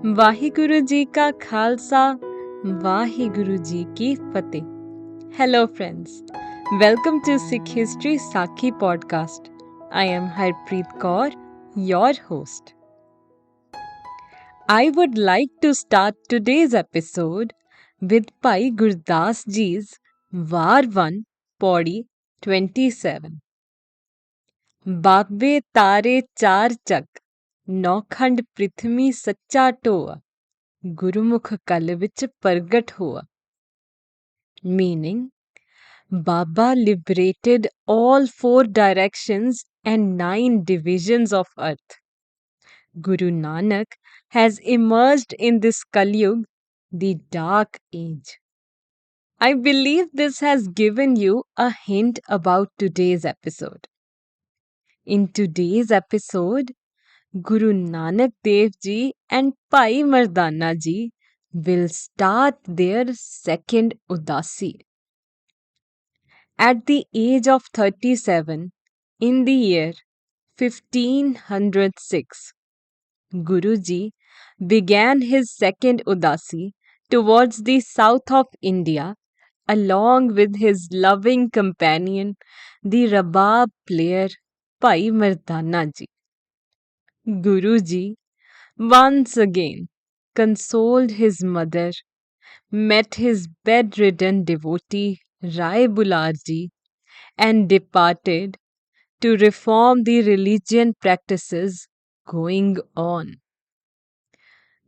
वाहिगुरु जी का खालसा वाहिगुरु जी की फतेह. Hello friends, welcome to Sikh History Sakhi podcast. I am Harpreet Kaur, your host. I would like to start today's episode with Bhai Gurdas Ji's War 1 Pauri 27. बाबे तारे चार चक नौखंड पृथ्वी सच्चा टोआ गुरुमुख कल विच प्रगट हुआ. Meaning, Baba liberated all 4 directions and 9 divisions of earth. Guru Nanak has emerged in this Kalyug, the dark age. I believe this has given you a hint about today's episode. In today's episode, Guru Nanak Dev Ji and Bhai Mardana Ji will start their second Udasi. At the age of 37, in the year 1506, Guruji began his second Udasi towards the south of India along with his loving companion, the rabab player Bhai Mardana Ji. Guruji once again consoled his mother, met his bedridden devotee Rai Bularji, and departed to reform the religion practices going on.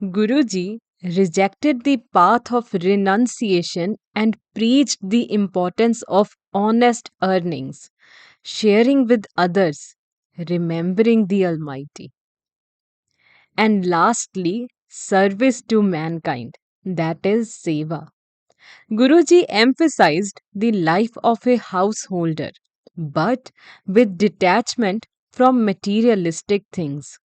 Guruji rejected the path of renunciation and preached the importance of honest earnings, sharing with others, remembering the Almighty. And lastly, service to mankind, that is seva. Guruji emphasized the life of a householder, but with detachment from materialistic things.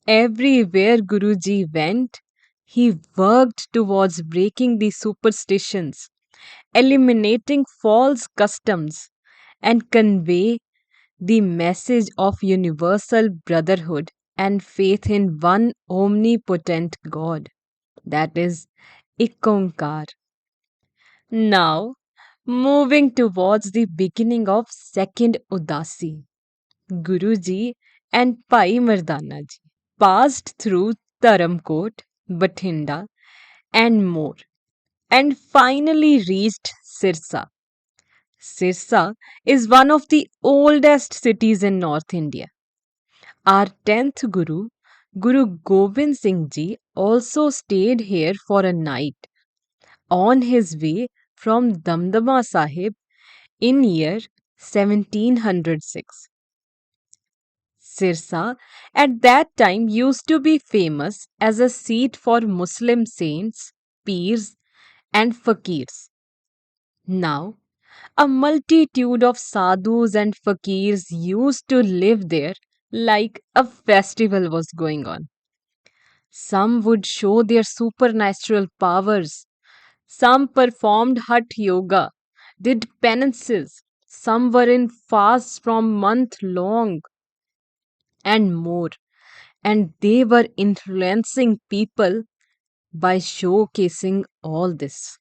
Everywhere Guruji went, he worked towards breaking the superstitions, eliminating false customs, and convey the message of universal brotherhood and faith in one omnipotent God, that is Ikonkar. Now, moving towards the beginning of second Udasi, Guruji and Bhai Mardana Ji passed through Dharamkot, Bathinda, and more, and finally reached Sirsa. Sirsa is one of the oldest cities in North India. Our 10th Guru, Guru Gobind Singh Ji, also stayed here for a night on his way from Damdama Sahib in year 1706. Sirsa at that time used to be famous as a seat for Muslim saints, peers, and fakirs. Now, a multitude of sadhus and fakirs used to live there like a festival was going on. Some would show their supernatural powers. Some performed hut yoga, did penances. Some were in fasts from month long and more. And they were influencing people by showcasing all this.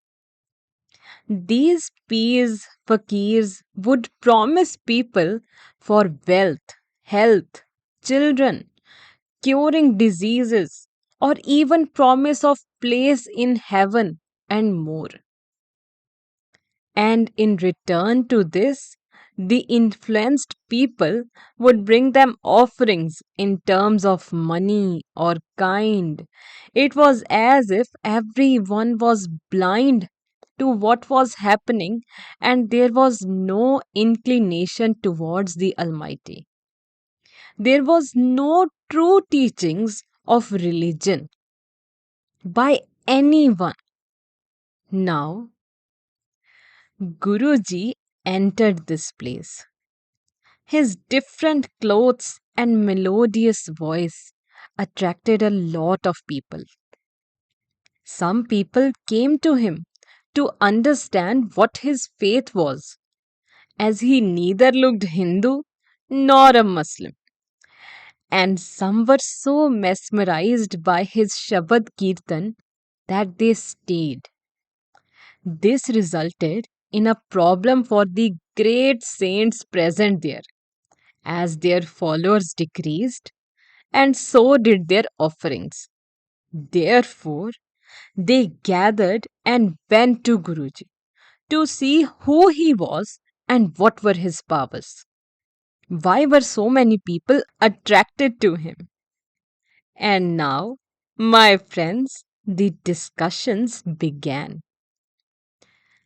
These peers, fakirs would promise people for wealth, health, children, curing diseases, or even promise of place in heaven and more. And in return to this, the influenced people would bring them offerings in terms of money or kind. It was as if everyone was blind to what was happening and there was no inclination towards the Almighty. There was no true teachings of religion by anyone. Now, Guruji entered this place. His different clothes and melodious voice attracted a lot of people. Some people came to him to understand what his faith was, as he neither looked Hindu nor a Muslim. and some were so mesmerized by his Shabad Kirtan that they stayed. This resulted in a problem for the great saints present there, as their followers decreased, and so did their offerings. Therefore, they gathered and went to Guruji to see who he was and what were his powers. Why were so many people attracted to him? And now, my friends, the discussions began.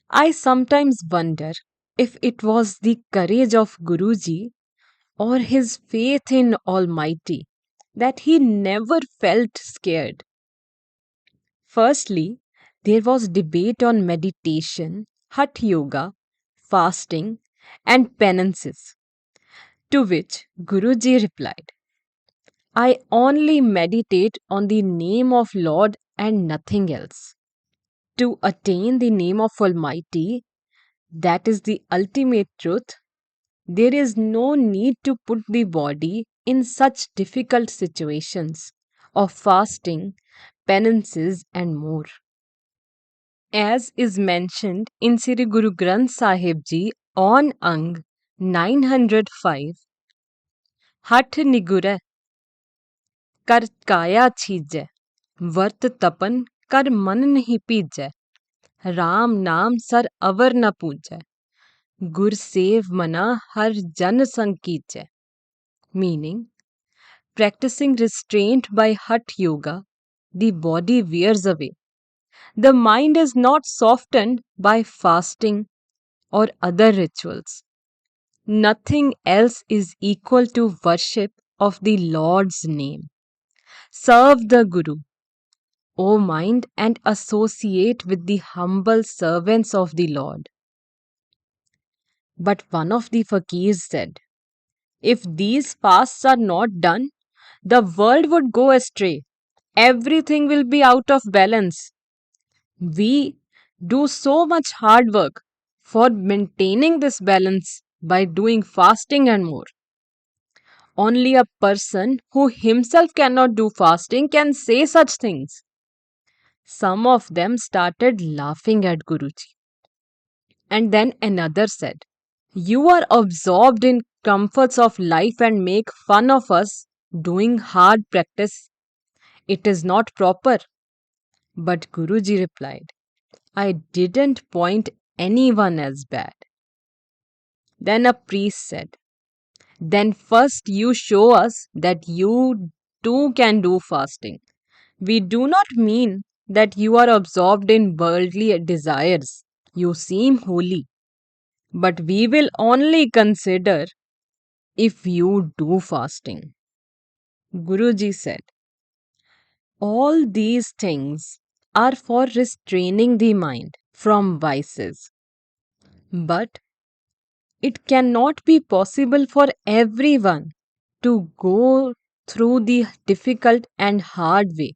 I sometimes wonder if it was the courage of Guruji or his faith in Almighty that he never felt scared. Firstly, there was debate on meditation, Hatha Yoga, fasting, and penances, to which Guruji replied, I only meditate on the name of Lord and nothing else. To attain the name of Almighty, that is the ultimate truth, there is no need to put the body in such difficult situations of fasting, penances, and more. As is mentioned in Sri Guru Granth Sahib Ji on Ang 905, Hath Nigure कर काया छीजै वर्त तपन कर मन नहीं पीजै राम नाम sir अवर न पूजै गुर सेव मना हर जन संग कीजै. Meaning, practicing restraint by Hatha Yoga, the body wears away. The mind is not softened by fasting or other rituals. Nothing else is equal to worship of the Lord's name. Serve the Guru, O mind, and associate with the humble servants of the Lord. But one of the fakirs said, if these fasts are not done, the world would go astray. Everything will be out of balance. We do so much hard work for maintaining this balance by doing fasting and more. Only a person who himself cannot do fasting can say such things. Some of them started laughing at Guruji. And then another said, you are absorbed in comforts of life and make fun of us doing hard practice. It is not proper. But Guruji replied, I didn't point anyone as bad. Then a priest said, then first you show us that you too can do fasting. We do not mean that you are absorbed in worldly desires. You seem holy. But we will only consider if you do fasting. Guruji said, all these things are for restraining the mind from vices. But it cannot be possible for everyone to go through the difficult and hard way.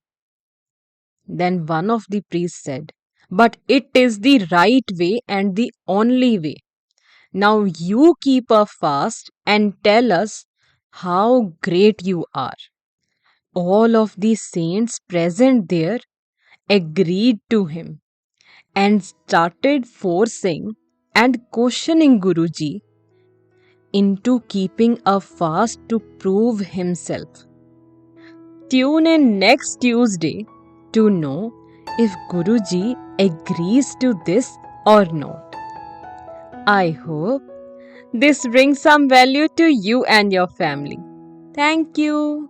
Then one of the priests said, but it is the right way and the only way. Now you keep a fast and tell us how great you are. All of the saints present there agreed to him and started forcing and questioning Guruji into keeping a fast to prove himself. Tune in next Tuesday to know if Guruji agrees to this or not. I hope this brings some value to you and your family. Thank you.